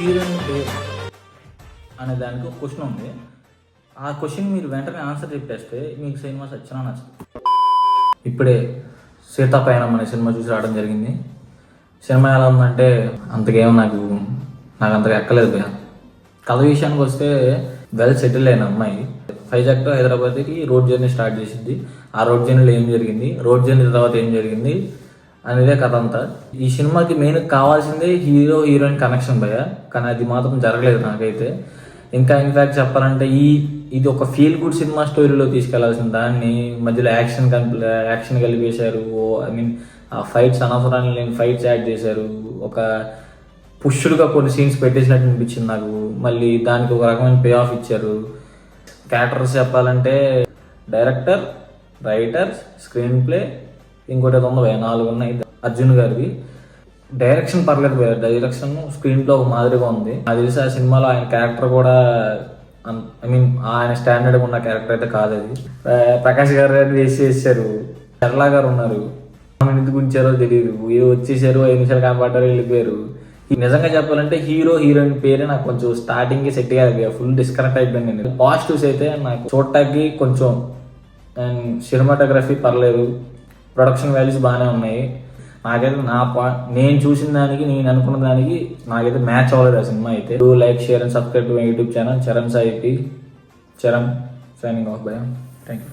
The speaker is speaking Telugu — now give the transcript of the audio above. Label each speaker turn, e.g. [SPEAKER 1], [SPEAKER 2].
[SPEAKER 1] హీరోయిన్ పేరు అనే దానికి ఒక క్వశ్చన్ ఉంది. ఆ క్వశ్చన్ మీరు వెంటనే ఆన్సర్ చెప్పేస్తే మీకు సినిమా సచ్చినా నచ్చుతుంది. ఇప్పుడే సీతాపయనం అనే సినిమా చూసి రావడం జరిగింది. సినిమా ఎలా ఉందంటే అంతకేమో నాకు అంతగా ఎక్కలేదు. కథ విషయానికి వస్తే వెల్ సెటిల్ అయిన అమ్మాయి వైజాగ్తో హైదరాబాద్కి రోడ్ జర్నీ స్టార్ట్ చేసింది. ఆ రోడ్ జర్నీలో ఏం జరిగింది, రోడ్ జర్నీ తర్వాత ఏం జరిగింది అనేదే కథ అంతా. ఈ సినిమాకి మెయిన్ కావాల్సిందే హీరో హీరోయిన్ కనెక్షన్ భయ, కానీ అది మాత్రం జరగలేదు నాకైతే. ఇంకా ఇన్ఫ్యాక్ట్ చెప్పాలంటే ఇది ఒక ఫీల్ గుడ్ సినిమా స్టోరీలో తీసుకెళ్లాల్సిన దాన్ని మధ్యలో యాక్షన్ కలిపేశారు. ఐ మీన్ ఆ ఫైట్స్ అనవసరాన్ని లేని ఫైట్స్ యాడ్ చేశారు. ఒక పుష్డ్గా కొన్ని సీన్స్ పెట్టేసినట్టు అనిపించింది నాకు. మళ్ళీ దానికి ఒక రకమైన పే ఆఫ్ ఇచ్చారు. క్యారెక్టర్స్ చెప్పాలంటే డైరెక్టర్, రైటర్, స్క్రీన్ ప్లే, ఇంకోటి ఏదో ఉంది 4 ఉన్నాయి. అర్జున్ గారివి డైరెక్షన్ పర్లేదు పోయారు. డైరెక్షన్ స్క్రీన్ ప్లే ఒక మాదిరిగా ఉంది. నాకు తెలిసి ఆ సినిమాలో ఆయన క్యారెక్టర్ కూడా ఐ మీన్ ఆయన స్టాండర్డ్గా ఉన్న క్యారెక్టర్ అయితే కాదు అది. ప్రకాష్ గారు వేసి చేశారు. చర్లా గారు ఉన్నారు, ఎందుకు ఉంచారో తెలియదు. వచ్చేసారు 5 నిమిషాలు కాపాడారు, వెళ్ళిపోయారు. నిజంగా చెప్పాలంటే హీరో హీరోయిన్ పేరే నాకు కొంచెం స్టార్టింగ్ సెట్ కాదు, ఫుల్ డిస్కనెక్ట్ అయిపోయింది. పాజిటివ్స్ అయితే నాకు చూడటానికి కొంచెం సినిమాటోగ్రఫీ పర్లేదు, ప్రొడక్షన్ వాల్యూస్ బాగానే ఉన్నాయి. నాకైతే నేను చూసిన దానికి నేను అనుకున్న దానికి నాకైతే మ్యాచ్ అవ్వలేదు ఆ సినిమా అయితే. Like, share and subscribe to my YouTube channel Charan Sai. Charan signing off భయ. Thank you.